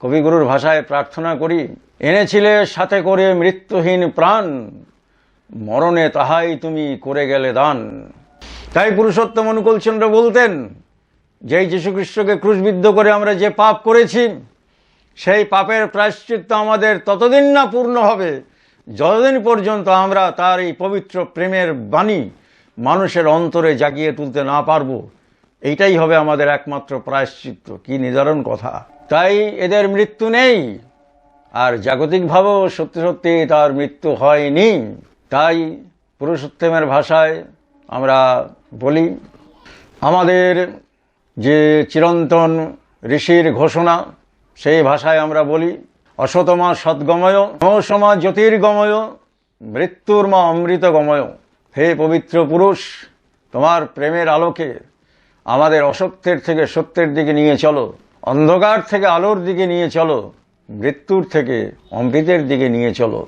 কবিগুরুর ভাষায় প্রার্থনা করি, এনেছিলে সাথে করে মৃত্যুহীন প্রাণ, মরণে তাহাই তুমি করে গেলে দান। তাই পুরুষোত্তম অনুকূলচন্দ্র বলতেন, যেই যীশুখ্রিস্টকে ক্রুশবিদ্ধ করে আমরা যে পাপ করেছি, সেই পাপের প্রায়শ্চিত্ত আমাদের ততদিন না পূর্ণ হবে যতদিন পর্যন্ত আমরা তার এই পবিত্র প্রেমের বাণী মানুষের অন্তরে জাগিয়ে তুলতে না পারব। এইটাই হবে আমাদের একমাত্র প্রায়শ্চিত্ত। কি নিদারুণ কথা! তাই এদের মৃত্যু নেই, আর জাগতিকভাবেও সত্যি সত্যি তার মৃত্যু হয়নি। তাই পুরুষোত্তমের ভাষায় আমরা বলি, আমাদের যে চিরন্তন ঋষির ঘোষণা, সেই ভাষায় আমরা বলি, অসতমা সদ্গময়, নসমা জ্যোতির্গময়, মৃত্যুর মা অমৃত গময়। হে পবিত্র পুরুষ, তোমার প্রেমের আলোকে আমাদের অসত্যের থেকে সত্যের দিকে নিয়ে চলো, অন্ধকার থেকে আলোর দিকে নিয়ে চলো, মৃত্যুর থেকে অমৃতের দিকে নিয়ে চলো।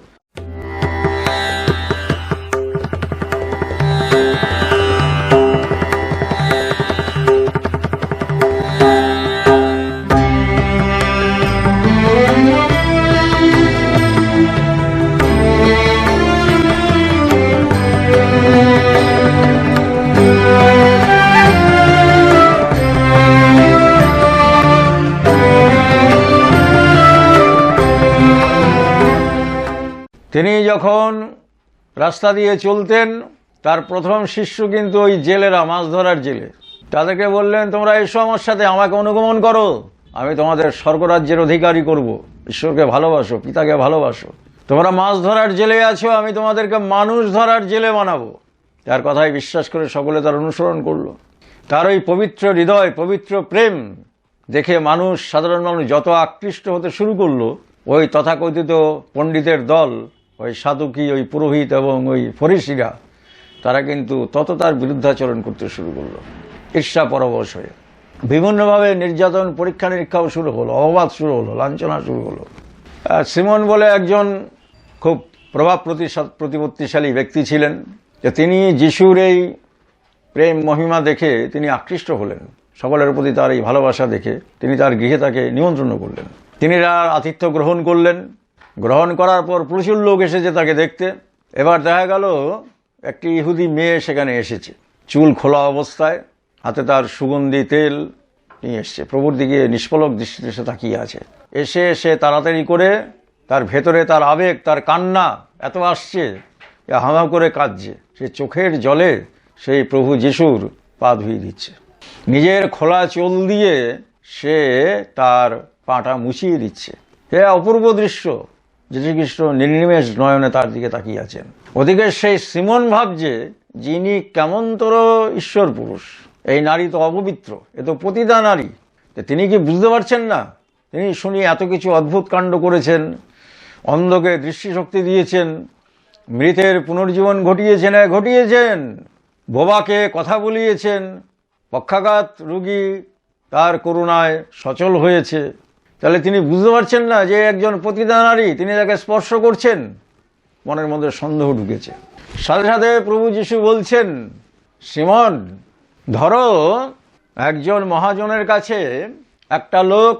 তিনি যখন রাস্তা দিয়ে চলতেন, তার প্রথম শিষ্য কিন্তু ওই জেলেরা, মাছ ধরার জেলে। তাদেরকে বললেন, তোমরা এসো আমার সাথে, আমাকে অনুগমন করো, আমি তোমাদের স্বর্গরাজ্যের অধিকারী করব। ঈশ্বরকে ভালোবাসো, পিতাকে ভালোবাসো। তোমরা মাছ ধরার জেলে আছো, আমি তোমাদেরকে মানুষ ধরার জেলে বানাবো। তার কথায় বিশ্বাস করে সকলে তার অনুসরণ করলো। তার ওই পবিত্র হৃদয়, পবিত্র প্রেম দেখে মানুষ, সাধারণ মানুষ যত আকৃষ্ট হতে শুরু করলো, ওই তথাকথিত পণ্ডিতের দল, ওই সাধুকি, ওই পুরোহিত এবং ওই ফরিসিরা, তারা কিন্তু তত তার বিরুদ্ধাচরণ করতে শুরু করলো, ঈর্ষা পরবশ হয়ে। বিভিন্নভাবে নির্যাতন, পরীক্ষা নিরীক্ষাও শুরু হলো, অপবাদ শুরু হলো, লাঞ্ছনা শুরু হলো। সিমন বলে একজন খুব প্রভাব প্রতিপত্তিশালী ব্যক্তি ছিলেন, যে তিনি যিশুর এই প্রেম মহিমা দেখে তিনি আকৃষ্ট হলেন। সকলের প্রতি তার এই ভালোবাসা দেখে তিনি তার গৃহে তাকে নিমন্ত্রণ করলেন। তিনি তার আতিথ্য গ্রহণ করলেন। গ্রহণ করার পর প্রচুর লোক এসেছে তাকে দেখতে। এবার দেখা গেল একটি ইহুদি মেয়ে সেখানে এসেছে, চুল খোলা অবস্থায়, হাতে তার সুগন্ধি তেল নিয়ে এসছে, প্রভুর দিকে নিষ্পলক দৃষ্টিতে সে তাকিয়ে আছে। এসে সে তাড়াতাড়ি করে তার ভেতরে তার আবেগ, তার কান্না এত আসছে, হামা করে কাঁদছে, সে চোখের জলে সেই প্রভু যিশুর পা ধুয়ে দিচ্ছে। নিজের খোলা চুল দিয়ে সে তার পাটা মুছিয়ে দিচ্ছে। এ অপূর্ব দৃশ্য। যীশুখ্রিস্ট নির্নিমেষ নয়নে তার দিকে তাকিয়ে আছেন। ওদিকে সেই সিমন ভাবছে, যিনি কেমনতর ঈশ্বর পুরুষ, এই নারী তো অপবিত্র, এ তো পতিতা নারী। তিনি কি বুঝতে পারছেন না? তিনি শুনি এত কিছু অদ্ভুত কাণ্ড করেছেন, অন্ধকে দৃষ্টিশক্তি দিয়েছেন, মৃতের পুনর্জীবন ঘটিয়েছেন, বোবাকে কথা বলিয়েছেন, পক্ষাঘাত রোগী তার করুণায় সচল হয়েছে। তাহলে তিনি বুঝতে পারছেন না যে একজন পতিতা নারী, তিনি তাকে স্পর্শ করছেন? মনের মধ্যে সন্দেহ ঢুকেছে। সাথে সাথে প্রভু যিশু বলছেন, সিমন, ধরো একজন মহাজনের কাছে একটা লোক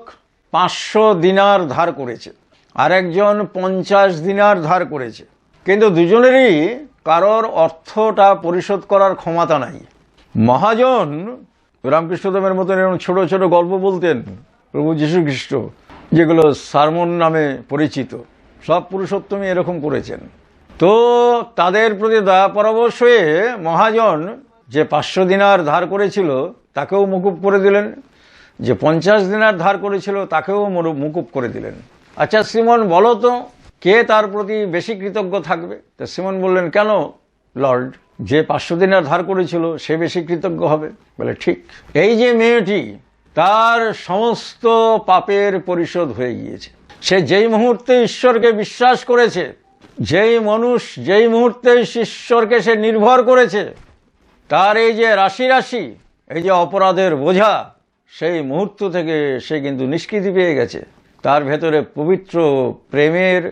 500 দিনার ধার করেছে, আর একজন 50 দিনার ধার করেছে, কিন্তু দুজনেরই কারোর অর্থটা পরিশোধ করার ক্ষমতা নাই। মহাজন রামকৃষ্ণদেবের মতন এরকম ছোট ছোট গল্প বলতেন প্রভু যীশুখ্রিস্ট, যেগুলো সারমন নামে পরিচিত। সব পুরুষোত্তমই এরকম করেছেন। তো তাদের প্রতি দয়া পরবশ হয়ে মহাজন যে 500 দিনার ধার করেছিল তাকেও মকুব করে দিলেন, যে 50 দিনার ধার করেছিল তাকেও মকুব করে দিলেন। আচ্ছা সিমন, বলো তো কে তার প্রতি বেশি কৃতজ্ঞ থাকবে? তা সিমন বললেন, কেন লর্ড, যে 500 দিনার ধার করেছিল সে বেশি কৃতজ্ঞ হবে। বলে, ঠিক। এই যে মেয়েটি, তার সমস্ত পাপের পরিশোধ হয়ে গিয়েছে। সে যেই মুহূর্তে ঈশ্বরকে বিশ্বাস করেছে, যেই মুহূর্তে ঈশ্বরকে সে নির্ভর করেছে, তার এই যে রাশি রাশি এই যে অপরাধের বোঝা, সেই মুহূর্ত থেকে সে কিন্তু নিষ্কৃতি পেয়ে গেছে। তার ভেতরে পবিত্র প্রেমের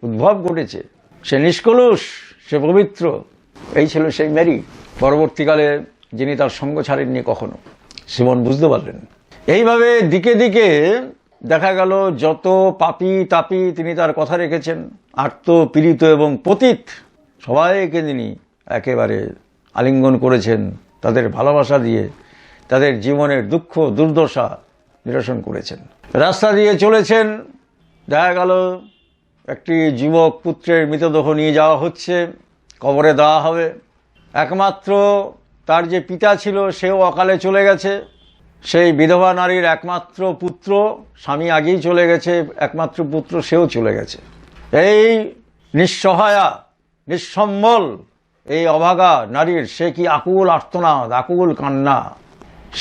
উদ্ভব ঘটেছে। সে নিষ্কলুষ, সে পবিত্র। এই ছিল সেই মেরি। পরবর্তীকালে যিনি তার সঙ্গ ছাড়েননি কখনো, সিমন বুঝতে পারলেন। এইভাবে দিকে দিকে দেখা গেল যত পাপী তাপী তিনি তার কথা রেখেছেন, আর্ত পীড়িত এবং পতিত সবাইকে তিনি একেবারে আলিঙ্গন করেছেন, তাদের ভালোবাসা দিয়ে তাদের জীবনের দুঃখ দুর্দশা নিরসন করেছেন। রাস্তা দিয়ে চলেছেন, দেখা গেল একটি যুবক পুত্রের মৃতদেহ নিয়ে যাওয়া হচ্ছে, কবরে দেওয়া হবে। একমাত্র তার যে পিতা ছিল সেও অকালে চলে গেছে, সেই বিধবা নারীর একমাত্র পুত্র, স্বামী আগেই চলে গেছে, একমাত্র পুত্র সেও চলে গেছে। এই নিঃসহায়া নিঃসম্বল এই অভাগা নারীর সে কি আকুল আর্তনাদ, আকুল কান্না,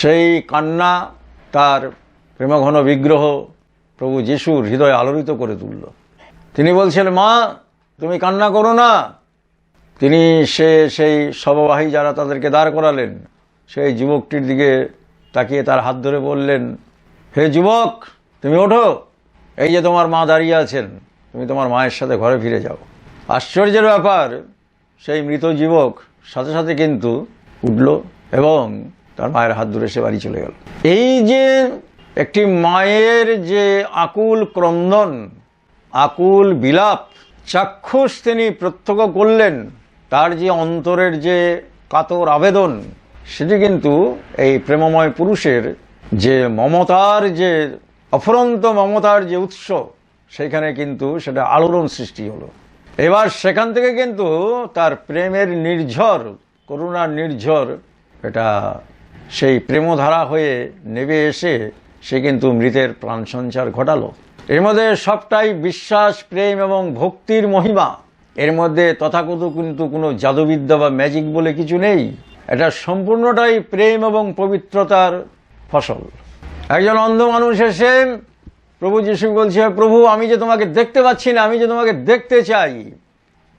সেই কান্না তার প্রেমঘন বিগ্রহ প্রভু যিশুর হৃদয় আলোড়িত করে তুলল। তিনি বলছেন, মা তুমি কান্না করো না। তিনি সেই শববাহী যারা তাদেরকে দাঁড় করালেন, সেই যুবকটির দিকে তাকিয়ে তার হাত ধরে বললেন, হে যুবক তুমি ওঠো, এই যে তোমার মা দাঁড়িয়ে আছেন, তুমি তোমার মায়ের সাথে ঘরে ফিরে যাও। আশ্চর্যের ব্যাপার, সেই মৃত যুবক সাথে সাথে কিন্তু উঠল এবং তার মায়ের হাত ধরে সে বাড়ি চলে গেল। এই যে একটি মায়ের যে আকুল ক্রন্দন, আকুল বিলাপ চাক্ষুষ তিনি প্রত্যক্ষ করলেন, তার যে অন্তরের যে কাতর আবেদন, সেটি কিন্তু এই প্রেমময় পুরুষের যে মমতার, যে অফুরন্ত মমতার যে উৎস, সেখানে কিন্তু সেটা আলোড়ন সৃষ্টি হলো। এবার সেখান থেকে কিন্তু তার প্রেমের নির্ঝর, করুণার নির্ঝর, এটা সেই প্রেমধারা হয়ে নেমে এসে সে কিন্তু মৃতের প্রাণ সঞ্চার ঘটালো। এর মধ্যে সবটাই বিশ্বাস, প্রেম এবং ভক্তির মহিমা। এর মধ্যে তথাকথিত কিন্তু কোনো জাদুবিদ্যা বা ম্যাজিক বলে কিছু নেই। এটা সম্পূর্ণটাই প্রেম এবং পবিত্রতার ফসল। একজন অন্ধ মানুষ এসে প্রভু যিশু বলছে, প্রভু আমি যে তোমাকে দেখতে পাচ্ছি না, আমি যে তোমাকে দেখতে চাই।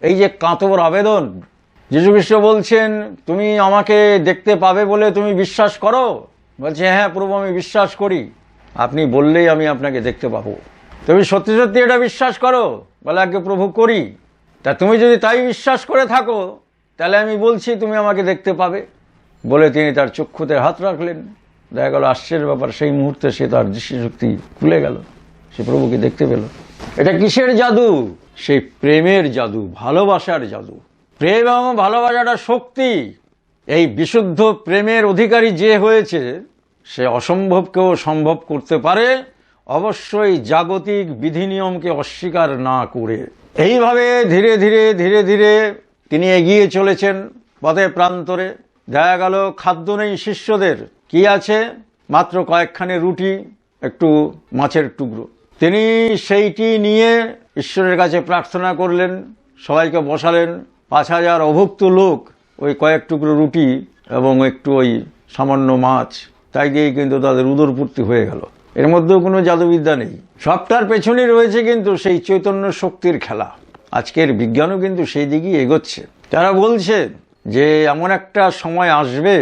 এই যে কাতর আবেদন, যিশু খ্রিস্ট বলছেন, তুমি আমাকে দেখতে পাবে বলে তুমি বিশ্বাস করো? বলছে, হ্যাঁ প্রভু আমি বিশ্বাস করি, আপনি বললেই আমি আপনাকে দেখতে পাবো। তুমি সত্যি সত্যি এটা বিশ্বাস করো? বলে, আগে প্রভু করি। তা তুমি যদি তাই বিশ্বাস করে থাকো, তাহলে আমি বলছি তুমি আমাকে দেখতে পাবে। বলে তিনি তার চক্ষুতে হাত রাখলেন। দেখা গেল আশ্চর্যের ব্যাপার, সেই মুহূর্তে সে তার দৃষ্টিশক্তি খুলে গেল, সে প্রভুকে দেখতে পেল। এটা কিসের জাদু? সেই প্রেমের জাদু, ভালোবাসার জাদু। প্রেম এবং ভালোবাসাটা শক্তি। এই বিশুদ্ধ প্রেমের অধিকারী যে হয়েছে, সে অসম্ভবকেও সম্ভব করতে পারে, অবশ্যই জাগতিক বিধিনিয়মকে অস্বীকার না করে। এইভাবে ধীরে ধীরে ধীরে ধীরে তিনি এগিয়ে চলেছেন পথে প্রান্তরে। দেখা গেল খাদ্য নেই শিষ্যদের, কি আছে? মাত্র কয়েকখানি রুটি, একটু মাছের টুকরো। তিনি সেইটি নিয়ে ঈশ্বরের কাছে প্রার্থনা করলেন, সবাইকে বসালেন। 5000 অভুক্ত লোক ওই কয়েক টুকরো রুটি এবং একটু ওই সামান্য মাছ, তাই দিয়েই কিন্তু তাদের উদরপূর্তি হয়ে গেল। এর মধ্যেও কোনো জাদুবিদ্যা নেই। সবটার পেছনেই রয়েছে কিন্তু সেই চৈতন্য শক্তির খেলা। আজকের বিজ্ঞানও কিন্তু সেই দিকেই এগোচ্ছে। তারা বলছে যে এমন একটা সময় আসবে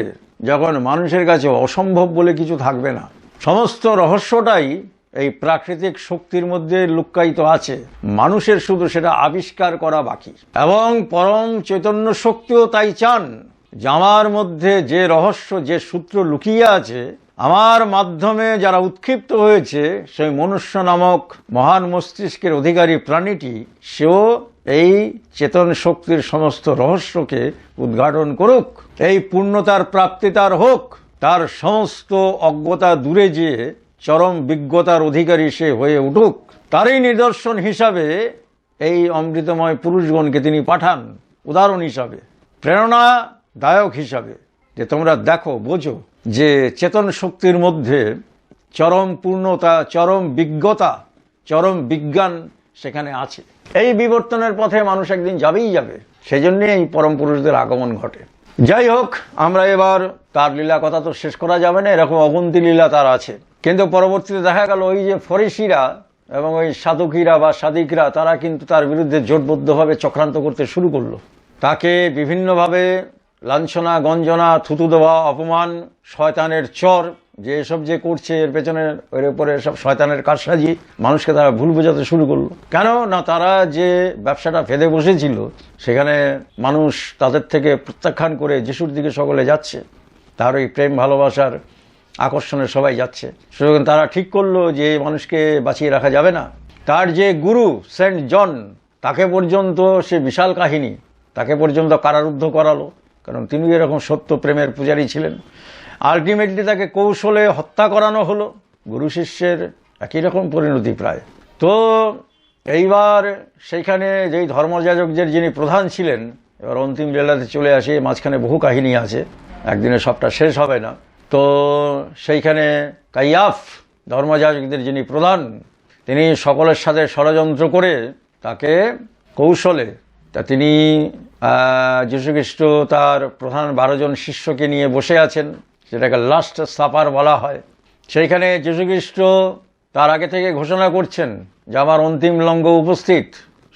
যখন মানুষের কাছে অসম্ভব বলে কিছু থাকবে না। সমস্ত রহস্যটাই এই প্রাকৃতিক শক্তির মধ্যে লুক্কায়িত আছে, মানুষের শুধু সেটা আবিষ্কার করা বাকি। এবং পরম চৈতন্য শক্তিও তাই চান যে আমার মধ্যে যে রহস্য, যে সূত্র লুকিয়ে আছে, আমার মাধ্যমে যারা উৎক্ষিপ্ত হয়েছে, সেই মনুষ্য নামক মহান মস্তিষ্কের অধিকারী প্রাণীটি, সেও এই চেতন শক্তির সমস্ত রহস্যকে উদ্ঘাটন করুক। এই পূর্ণতার প্রাপ্তি তার হোক, তার সমস্ত অজ্ঞতা দূরে যেয়ে চরম বিজ্ঞতার অধিকারী সে হয়ে উঠুক। তারই নিদর্শন হিসাবে এই অমৃতময় পুরুষগণকে তিনি পাঠান, উদাহরণ হিসাবে, প্রেরণাদায়ক হিসাবে, যে তোমরা দেখো, বোঝো যে চেতন শক্তির মধ্যে চরম পূর্ণতা, চরম বিজ্ঞতা, চরম বিজ্ঞান সেখানে আছে। এই বিবর্তনের পথে মানুষ একদিন যাবেই যাবে, সেজন্যই এই পরম পুরুষদের আগমন ঘটে। যাই হোক, আমরা এবার তার লীলা কথা তো শেষ করা যাবে না, এরকম অগুন্তি লীলা তার আছে। কিন্তু পরবর্তীতে দেখা গেল ওই যে ফরিসিরা এবং ওই সাধুকিরা বা সাদিকরা, তারা কিন্তু তার বিরুদ্ধে জোটবদ্ধভাবে চক্রান্ত করতে শুরু করলো। তাকে বিভিন্নভাবে লাঞ্ছনা, গঞ্জনা, থুতু দেওয়া, অপমান, শয়তানের চর, যে এসব যে করছে এর পেছনে, এর উপরে সব শয়তানের কারসাজি, মানুষকে তারা ভুল বোঝাতে শুরু করলো। কেন না, তারা যে ব্যবসাটা ফেদে বসেছিল, সেখানে মানুষ তাদের থেকে প্রত্যাখ্যান করে যিশুর দিকে সকলে যাচ্ছে। তার ওই প্রেম ভালোবাসার আকর্ষণে সবাই যাচ্ছে। সুতরাং তারা ঠিক করলো যে এই মানুষকে বাঁচিয়ে রাখা যাবে না। তার যে গুরু সেন্ট জন, তাকে পর্যন্ত সে বিশাল কাহিনী, তাকে পর্যন্ত কারারুদ্ধ করালো, কারণ তিনি এরকম সত্য প্রেমের পূজারী ছিলেন। আলটিমেটলি তাকে কৌশলে হত্যা করানো হলো। গুরু শিষ্যের একই রকম পরিণতি প্রায়। তো এইবার সেইখানে যেই ধর্মযাজকদের যিনি প্রধান ছিলেন, এবার অন্তিম লীলাতে চলে আসে, মাঝখানে বহু কাহিনী আছে, একদিনে সবটা শেষ হবে না। তো সেইখানে কাইয়াফ, ধর্মযাজকদের যিনি প্রধান, তিনি সকলের সাথে ষড়যন্ত্র করে তাকে কৌশলে, তা তিনি যীশুখ্রিস্ট তার প্রধান 12 জন শিষ্যকে নিয়ে বসে আছেন, যেটাকে লাস্ট সাপার বলা হয়। সেইখানে যীশুখ্রিস্ট তার আগে থেকে ঘোষণা করছেন যে আমার অন্তিম লঙ্ঘ উপস্থিত।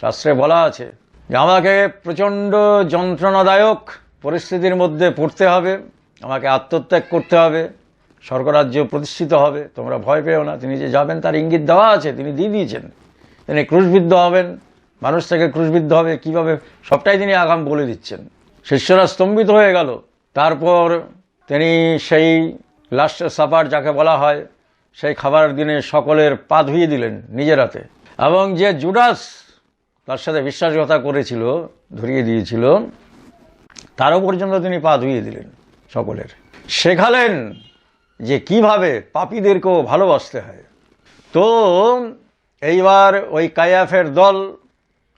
শাস্ত্রে বলা আছে যে আমাকে প্রচণ্ড যন্ত্রণাদায়ক পরিস্থিতির মধ্যে পড়তে হবে, আমাকে আত্মত্যাগ করতে হবে, স্বর্গরাজ্য প্রতিষ্ঠিত হবে, তোমরা ভয় পেও না। তিনি যে যাবেন তার ইঙ্গিত দেওয়া আছে, তিনি দিয়ে দিয়েছেন। তিনি ক্রুশবিদ্ধ হবেন, মানুষ থেকে ক্রুশবিদ্ধ হবে কীভাবে, সবটাই তিনি আগাম বলে দিচ্ছেন। শিষ্যরা স্তম্ভিত হয়ে গেল। তারপর তিনি সেই লাস্ট সাপার যাকে বলা হয়, সেই খাবার দিনে সকলের পা ধুইয়ে দিলেন নিজের হাতে, এবং যে জুডাস তার সাথে বিশ্বাসঘাতকতা করেছিল, ধরিয়ে দিয়েছিল, তারও পর্যন্ত তিনি পা ধুইয়ে দিলেন সকলের। শেখালেন যে কিভাবে পাপীদেরকেও ভালোবাসতে হয়। তো এইবার ওই কায়াফের দল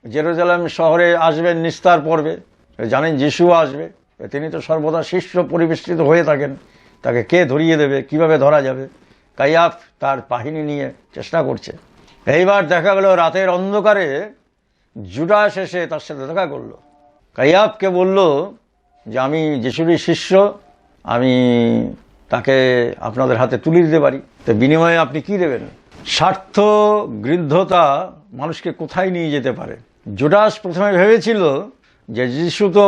জেরুজালেম শহরে আসবেন নিস্তার পর্বে। জানেন যিশু আসবে, তিনি তো সর্বদা শিষ্য পরিবেষ্টিত হয়ে থাকেন, তাকে কে ধরিয়ে দেবে, কিভাবে ধরা যাবে। কাইয়াফ তার বাহিনী নিয়ে চেষ্টা করছে। এইবার দেখা গেল রাতের অন্ধকারে জুডাস এসে তার সাথে দেখা করলো। কাইয়াফকে বলল যে আমি যিশুরই শিষ্য, আমি তাকে আপনাদের হাতে তুলে দিতে পারি, তো বিনিময়ে আপনি কি দেবেন? স্বার্থ গৃহ্যতা মানুষকে কোথায় নিয়ে যেতে পারে। জুডাস প্রথমে ভেবেছিল যে যিশু তো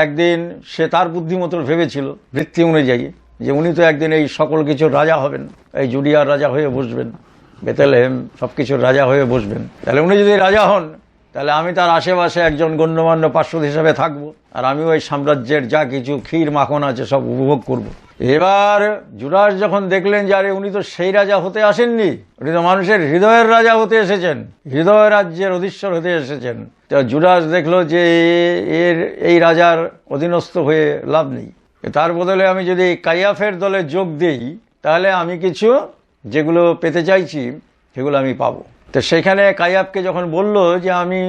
একদিন, সে তার বুদ্ধিমতো ভেবেছিল বৃত্তি অনুযায়ী, যে উনি তো একদিন এই সকল কিছুর রাজা হবেন, এই জুডিয়ার রাজা হয়ে বসবেন, বেথলেহেম সব কিছুর রাজা হয়ে বসবেন। তাহলে উনি যদি রাজা হন, তাহলে আমি তার আশেপাশে একজন গণ্যমান্য পার্শ্বদ হিসাবে থাকবো, আর আমিও ওই সাম্রাজ্যের যা কিছু ক্ষীর মাখন আছে সব উপভোগ করব। এবার জুডাস যখন দেখলেন যে আরে উনি তো সেই রাজা হতে আসেননি, উনি তো মানুষের হৃদয়ের রাজা হতে এসেছেন, হৃদয় রাজ্যের অধীশ্বর হতে এসেছেন, তো জুডাস দেখলো যে এই রাজার অধীনস্থ হয়ে লাভ নেই, তার বদলে আমি যদি কাইয়াফের দলে যোগ দিই, তাহলে আমি কিছু যেগুলো পেতে চাইছি সেগুলো আমি পাবো। তো সেখানে কাইয়াফকে যখন বলল যে আমি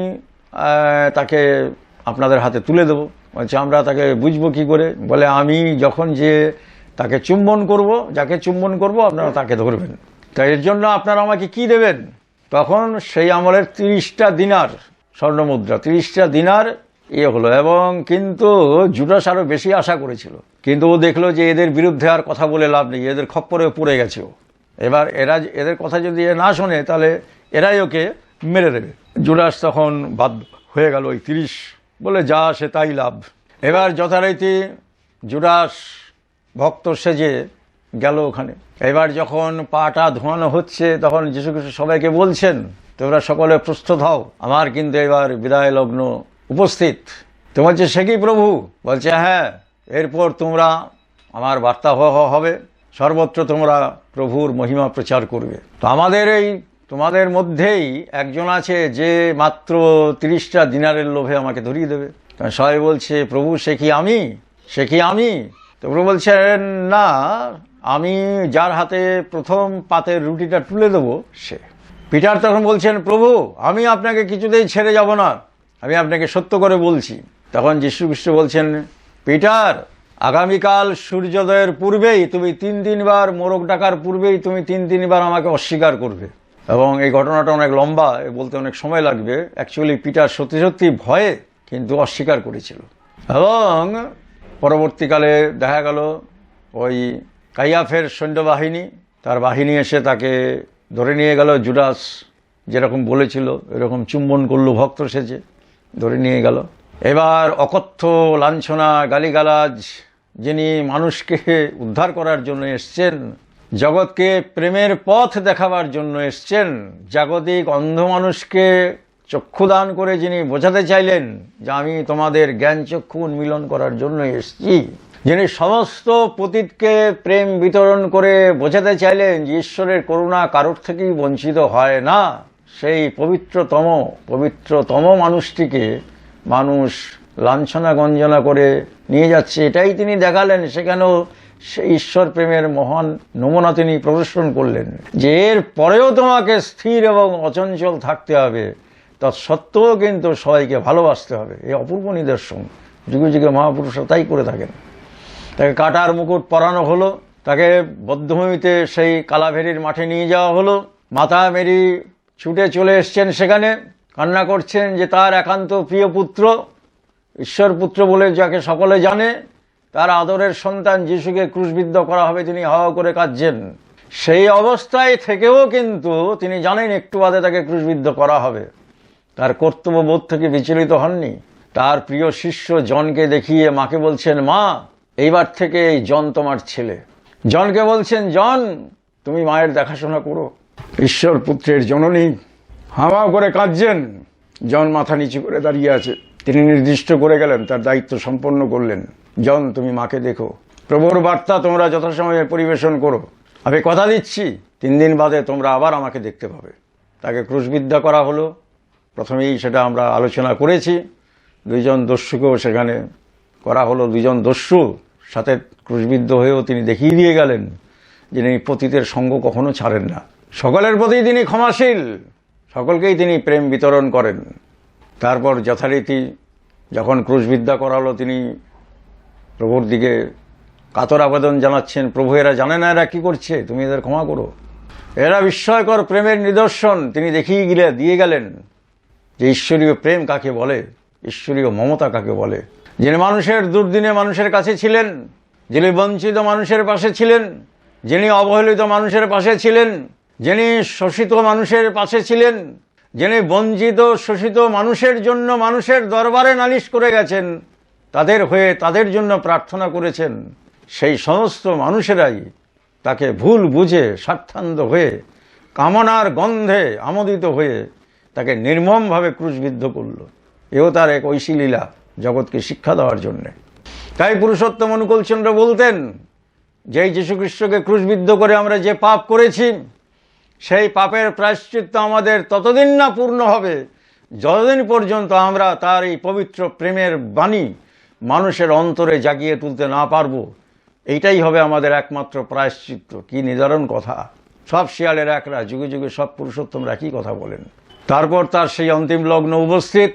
তাকে আপনাদের হাতে তুলে দেবো, বলছে আমরা তাকে বুঝবো কি করে? বলে আমি যখন যে তাকে চুম্বন করব, যাকে চুম্বন করব আপনারা তাকে ধরবেন, তাই এর জন্য আপনারা আমাকে কি দেবেন? তখন সেই আমলের 30টা দিনার স্বর্ণমুদ্রা, 30টা দিনার হলো। এবং কিন্তু জুডাস আরও বেশি আশা করেছিল, কিন্তু ও দেখলো যে এদের বিরুদ্ধে আর কথা বলে লাভ নেই, এদের খপ্পরে পড়ে গেছে ও। এবার এদের কথা যদি না শোনে, তাহলে এরাই ওকে মেরে দেবে। জুডাস তখন বাধ্য হয়ে গেল ওই 30 বলে যা সে তাই লাভ। এবার যথারীতি জুডাস ভক্ত সেজে গেল ওখানে। এবার যখন পাটা ধোয়ানো হচ্ছে, তখন যীশু খ্রিস্ট সবাইকে বলছেন তোমরা সকলে প্রস্তুত হও, আমার কিন্তু এবার বিদায় লগ্ন উপস্থিত। তো বলছে সে কি প্রভু? বলছে হ্যাঁ, এরপর তোমরা আমার বার্তা হবে, সর্বত্র তোমরা প্রভুর মহিমা প্রচার করবে। তো আমাদের এই তোমাদের মধ্যেই একজন আছে যে মাত্র 30টা দিনারের লোভে আমাকে ধরিয়ে দেবে। সবাই বলছে প্রভু সে কি আমি? সে কি আমি? তো প্রভু বলছেন না, আমি যার হাতে প্রথম পাতের রুটিটা তুলে দেবো সে। পিটার তখন বলছেন প্রভু আমি আপনাকে কিছুতেই ছেড়ে যাব না, আমি আপনাকে সত্য করে বলছি। তখন যীশু খ্রিস্ট বলছেন পিটার, আগামীকাল সূর্যোদয়ের পূর্বেই তুমি 3বার মোরগ ডাকার পূর্বেই তুমি 3বার আমাকে অস্বীকার করবে। এবং এই ঘটনাটা অনেক লম্বা, বলতে অনেক সময় লাগবে। অ্যাকচুয়ালি পিটার সত্যি সত্যি ভয়ে কিন্তু অস্বীকার করেছিল। এবং পরবর্তীকালে দেখা গেল ওই কাইয়াফের সৈন্যবাহিনী, তার বাহিনী এসে তাকে ধরে নিয়ে গেল। জুডাস যেরকম বলেছিল এরকম চুম্বন করলো, ভক্ত সেজে ধরে নিয়ে গেল। এবার অকথ্য লাঞ্ছনা গালিগালাজ, যিনি মানুষকে উদ্ধার করার জন্য এসছেন, জগৎকে প্রেমের পথ দেখাবার জন্য এসছেন, জাগতিক অন্ধ মানুষকে চক্ষুদান করে যিনি বোঝাতে চাইলেন যে আমি তোমাদের জ্ঞান চক্ষু উন্মিলন করার জন্য এসছি, যিনি সমস্ত পতিতকে প্রেম বিতরণ করে বোঝাতে চাইলেন যে ঈশ্বরের করুণা কারোর থেকেই বঞ্চিত হয় না, সেই পবিত্রতম মানুষটিকে মানুষ লাঞ্ছনা গঞ্জনা করে নিয়ে যাচ্ছে, এটাই তিনি দেখালেন। সেখানেও সেই ঈশ্বর প্রেমের মহান নমুনা তিনি প্রদর্শন করলেন যে এর পরেও তোমাকে স্থির এবং অচঞ্চল থাকতে হবে, তৎসত্ত্বেও কিন্তু সবাইকে ভালোবাসতে হবে। এই অপূর্ব নিদর্শন যুগে যুগে মহাপুরুষরা তাই করে থাকেন। তাকে কাটার মুকুট পরানো হলো, তাকে বধ্যভূমিতে সেই কালাভেরির মাঠে নিয়ে যাওয়া হলো। মাতা মেরি ছুটে চলে এসছেন, সেখানে কান্না করছেন যে তার একান্ত প্রিয় পুত্র, ঈশ্বর পুত্র বলে যাকে সকলে জানে, তার আদরের সন্তান যিশুকে ক্রুশবিদ্ধ করা হবে, তিনি হাওয়া করে কাঁদছেন। সেই অবস্থায় থেকেও কিন্তু তিনি জানেন একটু বাদে তাকে ক্রুশবিদ্ধ করা হবে। তার কর্তব্যবোধ থেকে বিচলিত হননি। তার প্রিয় শিষ্য জনকে দেখিয়ে মাকে বলছেন, মা, এইবার থেকে এই জন তোমার ছেলে। জনকে বলছেন, জন, তুমি মায়ের দেখাশোনা করো। ঈশ্বর পুত্রের জননী হাওয়া করে কাঁদছেন, জন মাথা নিচু করে দাঁড়িয়ে আছে। তিনি নির্দিষ্ট করে গেলেন, তার দায়িত্ব সম্পন্ন করলেন। জন, তুমি মাকে দেখো, প্রভুর বার্তা তোমরা যথাসময়ে পরিবেশন করো। আমি কথা দিচ্ছি 3 দিন বাদে তোমরা আবার আমাকে দেখতে পাবে। তাকে ক্রুশবিদ্ধ করা হলো। প্রথমেই সেটা আমরা আলোচনা করেছি। 2 জন দস্যুকেও সেখানে করা হলো। 2 জন দস্যু সাথে ক্রুশবিদ্ধ হয়েও তিনি দেখিয়ে দিয়ে গেলেন যিনি পতিতের সঙ্গ কখনো ছাড়েন না। সকলের প্রতি তিনি ক্ষমাশীল, সকলকেই তিনি প্রেম বিতরণ করেন। তারপর যথারীতি যখন ক্রুশবিদ্ধ করা হলো, তিনি প্রভুর দিকে কাতর আবেদন জানাচ্ছেন, প্রভু, এরা জানে না এরা কি করছে, তুমি এদের ক্ষমা করো। এরা বিস্ময়কর প্রেমের নিদর্শন তিনি দিয়ে গেলেন যে ঈশ্বরীয় প্রেম কাকে বলে, ঈশ্বরীয় মমতা কাকে বলে। যিনি মানুষের দুর্দিনে মানুষের কাছে ছিলেন, যিনি বঞ্চিত মানুষের পাশে ছিলেন, যিনি অবহেলিত মানুষের পাশে ছিলেন, যিনি শোষিত মানুষের পাশে ছিলেন, যিনি বঞ্চিত শোষিত মানুষের জন্য মানুষের দরবারে নালিশ করে গেছেন, তাদের হয়ে তাদের জন্য প্রার্থনা করেছেন, সেই সমস্ত মানুষেরাই তাকে ভুল বুঝে স্বার্থান্ধ হয়ে কামনার গন্ধে আমোদিত হয়ে তাকে নির্মমভাবে ক্রুশবিদ্ধ করল। এও তার এক ঐশী লীলা, জগৎকে শিক্ষা দেওয়ার জন্যে। তাই পুরুষোত্তম অনুকূলচন্দ্র বলতেন, যেই যীশুখ্রিস্টকে ক্রুশবিদ্ধ করে আমরা যে পাপ করেছি, সেই পাপের প্রায়শ্চিত্ত আমাদের ততদিন না পূর্ণ হবে যতদিন পর্যন্ত আমরা তার এই পবিত্র প্রেমের বাণী মানুষের অন্তরে জাগিয়ে তুলতে না পারব। এইটাই হবে আমাদের একমাত্র প্রায়শ্চিত্ত। কি নিদারুণ কথা! সব শিয়ালের একরা, যুগে যুগে সব পুরুষোত্তমরা একই কথা বলেন। তারপর তার সেই অন্তিম লগ্ন উপস্থিত,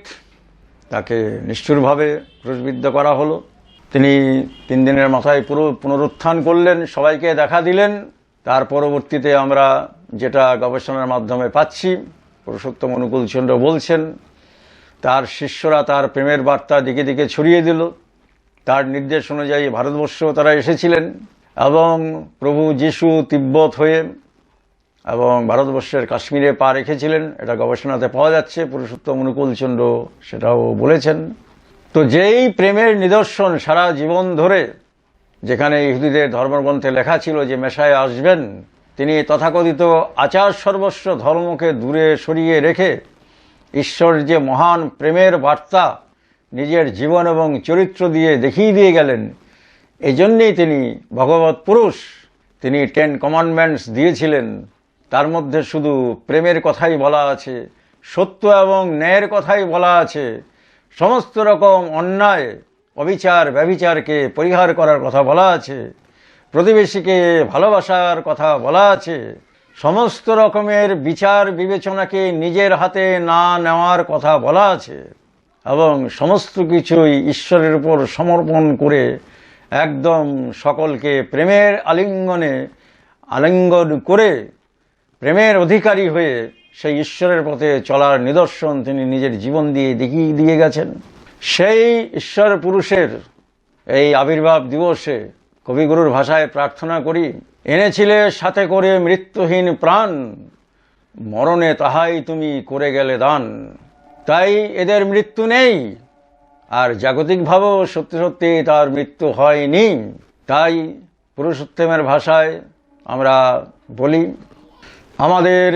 তাকে নিষ্ঠুরভাবে ক্রুশবিদ্ধ করা হলো। তিনি 3 দিনের মাথায় পুরো পুনরুত্থান করলেন, সবাইকে দেখা দিলেন। তার পরবর্তীতে আমরা যেটা গবেষণার মাধ্যমে পাচ্ছি, পুরুষোত্তম অনুকূলচন্দ্র বলছেন তার শিষ্যরা তার প্রেমের বার্তা দিকে দিকে ছড়িয়ে দিল। তার নির্দেশ অনুযায়ী ভারতবর্ষেও তারা এসেছিলেন এবং প্রভু যিশু তিব্বত হয়ে এবং ভারতবর্ষের কাশ্মীরে পা রেখেছিলেন। এটা গবেষণাতে পাওয়া যাচ্ছে, পুরুষোত্তম অনুকূলচন্দ্র সেটাও বলেছেন। তো যেই প্রেমের নিদর্শন সারা জীবন ধরে, যেখানে ইহুদিদের ধর্মগ্রন্থে লেখা ছিল যে মেশায় আসবেন, তিনি তথাকথিত আচার সর্বস্ব ধর্মকে দূরে সরিয়ে রেখে ঈশ্বর যে মহান প্রেমের বার্তা নিজের জীবন এবং চরিত্র দিয়ে দেখিয়ে দিয়ে গেলেন, এজন্যই তিনি ভগবৎ পুরুষ। তিনি 10 কমান্ডমেন্টস দিয়েছিলেন, তার মধ্যে শুধু প্রেমের কথাই বলা আছে, সত্য এবং ন্যায়ের কথাই বলা আছে। সমস্ত রকম অন্যায়, অবিচার, ব্যভিচারকে পরিহার করার কথা বলা আছে, প্রতিবেশীকে ভালোবাসার কথা বলা আছে, সমস্ত রকমের বিচার বিবেচনাকে নিজের হাতে না নেওয়ার কথা বলা আছে এবং সমস্ত কিছুই ঈশ্বরের উপর সমর্পণ করে একদম সকলকে প্রেমের আলিঙ্গন করে প্রেমের অধিকারী হয়ে সেই ঈশ্বরের পথে চলার নিদর্শন তিনি নিজের জীবন দিয়ে দেখিয়ে দিয়ে গেছেন। সেই ঈশ্বর পুরুষের এই আবির্ভাব দিবসে কবিগুরুর ভাষায় প্রার্থনা করি, এনেছিলে সাথে করে মৃত্যুহীন প্রাণ, মরণে তাহাই তুমি করে গেলে দান। তাই এদের মৃত্যু নেই, আর জাগতিকভাবেও সত্যি সত্যি তার মৃত্যু হয়নি। তাই পুরুষোত্তমের ভাষায় আমরা বলি, আমাদের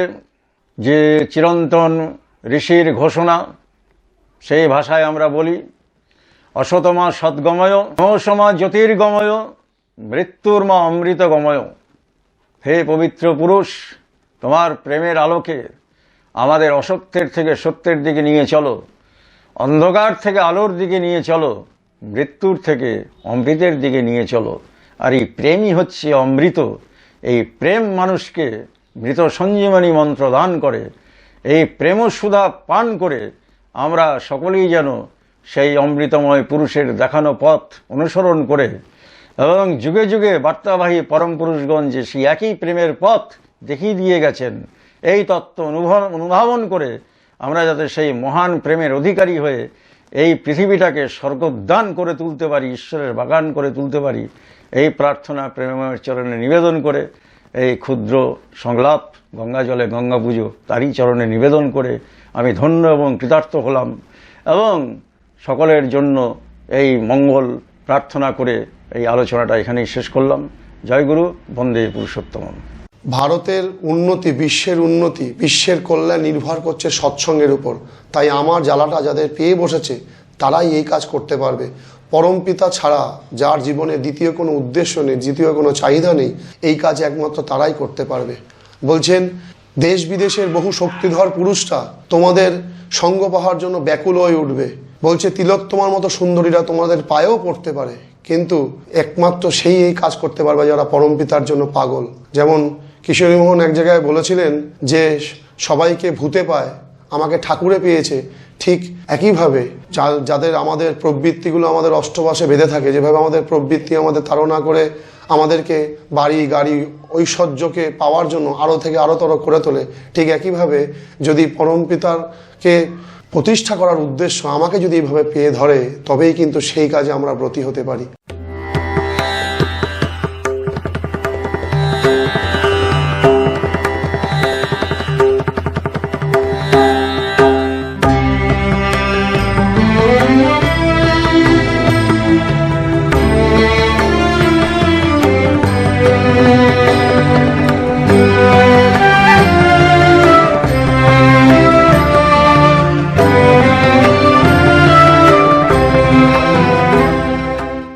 যে চিরন্তন ঋষির ঘোষণা, সেই ভাষায় আমরা বলি, অসতমা সদ্গময়, তমসমা জ্যোতির্গময়, মৃত্যুর্মা অমৃতগময়। হে পবিত্র পুরুষ, তোমার প্রেমের আলোকে আমাদের অসত্যের থেকে সত্যের দিকে নিয়ে চলো, অন্ধকার থেকে আলোর দিকে নিয়ে চলো, মৃত্যুর থেকে অমৃতের দিকে নিয়ে চলো। আর এই প্রেমই হচ্ছে অমৃত। এই প্রেম মানুষকে মৃত সঞ্জীবনী মন্ত্র দান করে। এই প্রেম সুধা পান করে আমরা সকলেই যেন সেই অমৃতময় পুরুষের দেখানো পথ অনুসরণ করে এবং যুগে যুগে বার্তাবাহী পরম পুরুষগণ যে সেই একই প্রেমের পথ দেখিয়ে দিয়ে গেছেন, এই তত্ত্ব অনুধাবন করে আমরা যাতে সেই মহান প্রেমের অধিকারী হয়ে এই পৃথিবীটাকে স্বর্গোদ্যান করে তুলতে পারি, ঈশ্বরের বাগান করে তুলতে পারি, এই প্রার্থনা প্রেমময়ের চরণে নিবেদন করে এই ক্ষুদ্র সংলাপ গঙ্গা জলে গঙ্গা পুজো তারই চরণে নিবেদন করে আমি ধন্য এবং কৃতার্থ হলাম এবং সকলের জন্য এই মঙ্গল প্রার্থনা করে এই আলোচনাটা এখানেই শেষ করলাম। জয় গুরু, বন্দে পুরুষোত্তম। ভারতের উন্নতি, বিশ্বের উন্নতি, বিশ্বের কল্যাণ নির্ভর করছে সৎসঙ্গের উপর। তাই আমার জ্বালাটা যাদের পেয়ে বসেছে তারাই এই কাজ করতে পারবে। পরমপিতা ছাড়া যার জীবনে দ্বিতীয় কোনো উদ্দেশ্য নেই, দ্বিতীয় কোনো চাহিদা নেই, এই কাজ একমাত্র তারাই করতে পারবে। বলছেন দেশ বিদেশের বহু শক্তিধর পুরুষরা তোমাদের সঙ্গ পাওয়ার জন্য ব্যাকুল হয়ে উঠবে। বলছে তিলোত্তমার মতো সুন্দরীরা তোমাদের পায়েও পড়তে পারে, কিন্তু একমাত্র সেই এই কাজ করতে পারবে যারা পরমপিতার জন্য পাগল। যেমন কিশোরীমোহন এক জায়গায় বলেছিলেন যে সবাইকে ভূতে পায়, আমাকে ঠাকুরে পেয়েছে। ঠিক একইভাবে যাদের আমাদের প্রবৃত্তিগুলো আমাদের অষ্টবাসে বেঁধে থাকে, যেভাবে আমাদের প্রবৃত্তি আমাদের তাড়না করে আমাদেরকে বাড়ি গাড়ি ঐশ্বর্যকে পাওয়ার জন্য আরও থেকে আরোতর করে তোলে, ঠিক একইভাবে যদি পরমপিতারকে প্রতিষ্ঠা করার উদ্দেশ্য আমাকে যদি এইভাবে পেয়ে ধরে, তবেই কিন্তু সেই কাজে আমরা ব্রতী হতে পারি।